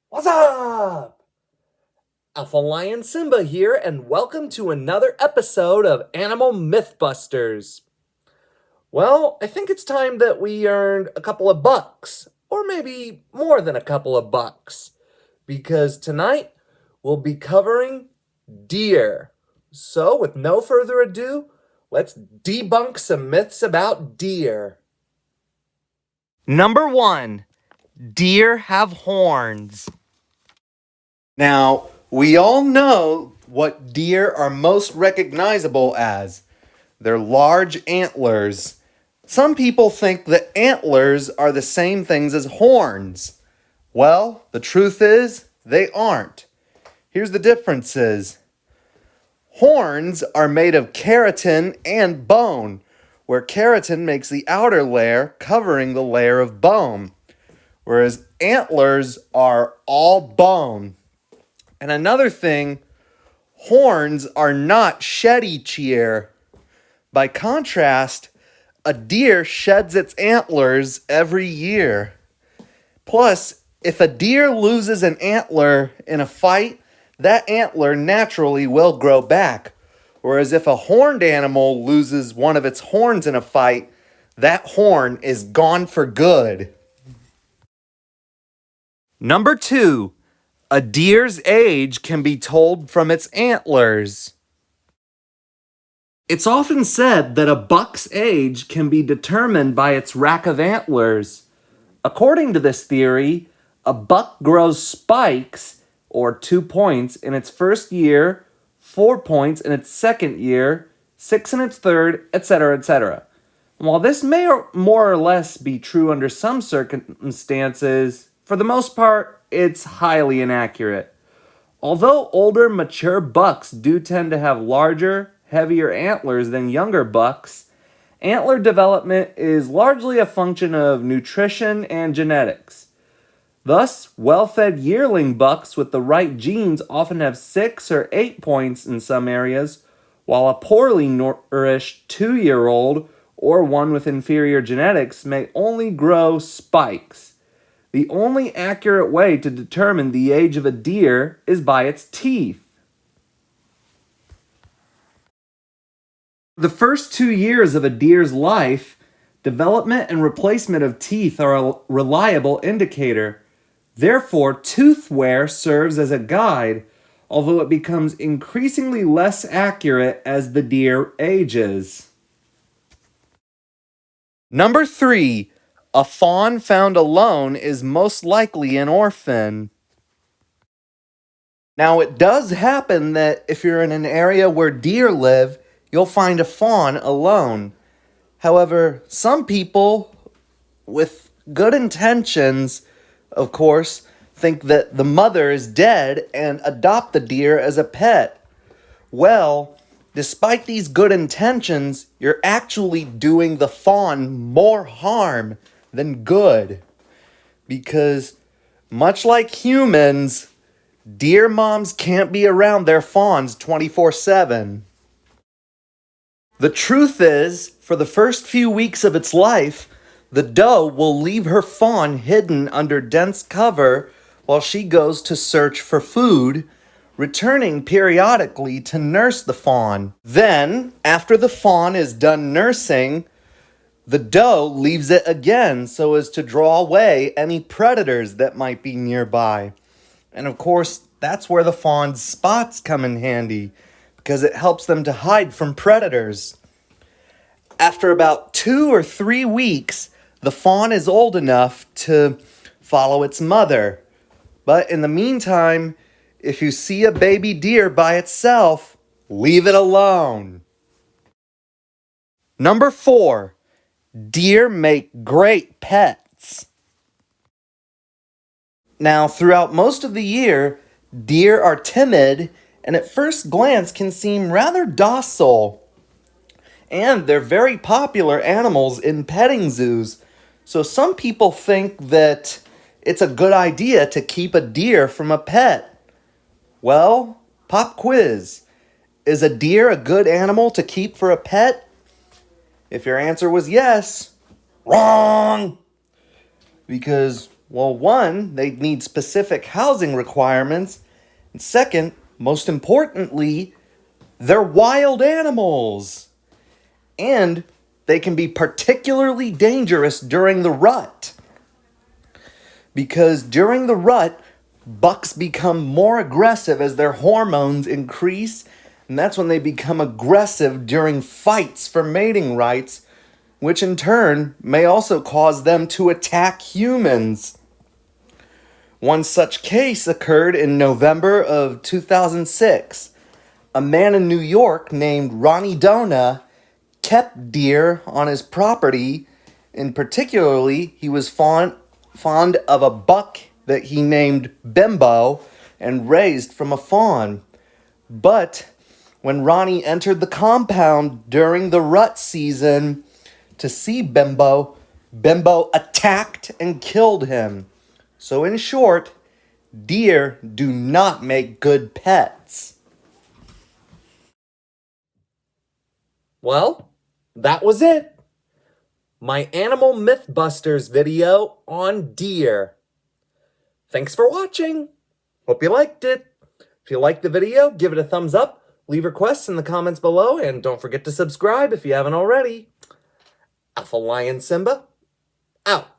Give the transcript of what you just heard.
What's up? Alpha Lion Simba here, and welcome to another episode of Animal Mythbusters. Well, I think it's time that we earned a couple of bucks, or maybe more than a couple of bucks, because tonight we'll be covering deer. So, with no further ado, let's debunk some myths about deer. Number 1. Deer have horns. Now, we all know what deer are most recognizable as. Their large antlers. Some people think that antlers are the same things as horns. Well, the truth is, they aren't. Here's the differences. Horns are made of keratin and bone, where keratin makes the outer layer covering the layer of bone, whereas antlers are all bone. And another thing, horns are not shed each year. By contrast, a deer sheds its antlers every year. Plus, if a deer loses an antler in a fight, that antler naturally will grow back. Whereas if a horned animal loses one of its horns in a fight, that horn is gone for good. Number 2. A deer's age can be told from its antlers. It's often said that a buck's age can be determined by its rack of antlers. According to this theory, a buck grows spikes, or 2 points, in its first year, 4 points in its second year, 6 in its third, etc., etc. While this may more or less be true under some circumstances, for the most part, it's highly inaccurate. Although older, mature bucks do tend to have larger, heavier antlers than younger bucks, antler development is largely a function of nutrition and genetics. Thus, well-fed yearling bucks with the right genes often have 6 or 8 points in some areas, while a poorly nourished 2-year-old or one with inferior genetics may only grow spikes. The only accurate way to determine the age of a deer is by its teeth. The first 2 years of a deer's life, development and replacement of teeth are a reliable indicator. Therefore, tooth wear serves as a guide, although it becomes increasingly less accurate as the deer ages. Number 3. A fawn found alone is most likely an orphan. Now, it does happen that if you're in an area where deer live, you'll find a fawn alone. However, some people with good intentions, of course, think that the mother is dead and adopt the deer as a pet. Well, despite these good intentions, you're actually doing the fawn more harm than good. Because, much like humans, deer moms can't be around their fawns 24/7. The truth is, for the first few weeks of its life, the doe will leave her fawn hidden under dense cover while she goes to search for food, returning periodically to nurse the fawn. Then, after the fawn is done nursing, the doe leaves it again so as to draw away any predators that might be nearby. And of course, that's where the fawn's spots come in handy, because it helps them to hide from predators. After about 2 or 3 weeks, the fawn is old enough to follow its mother. But in the meantime, if you see a baby deer by itself, leave it alone. Number 4. Deer make great pets. Now, throughout most of the year, deer are timid and at first glance can seem rather docile. And they're very popular animals in petting zoos. So some people think that it's a good idea to keep a deer from a pet. Well, pop quiz. Is a deer a good animal to keep for a pet? If your answer was yes, wrong! Because Well, one, they need specific housing requirements. And second, most importantly, they're wild animals. And they can be particularly dangerous during the rut. Because during the rut, bucks become more aggressive as their hormones increase, and that's when they become aggressive during fights for mating rights, which in turn may also cause them to attack humans. One such case occurred in November of 2006. A man in New York named Ronnie Dona kept deer on his property, and particularly he was fond of a buck that he named Bimbo and raised from a fawn. But when Ronnie entered the compound during the rut season to see Bimbo, Bimbo attacked and killed him. So in short, deer do not make good pets. Well, that was it. My Animal Mythbusters video on deer. Thanks for watching. Hope you liked it. If you liked the video, give it a thumbs up, leave requests in the comments below, and don't forget to subscribe if you haven't already. Alpha Lion Simba, out.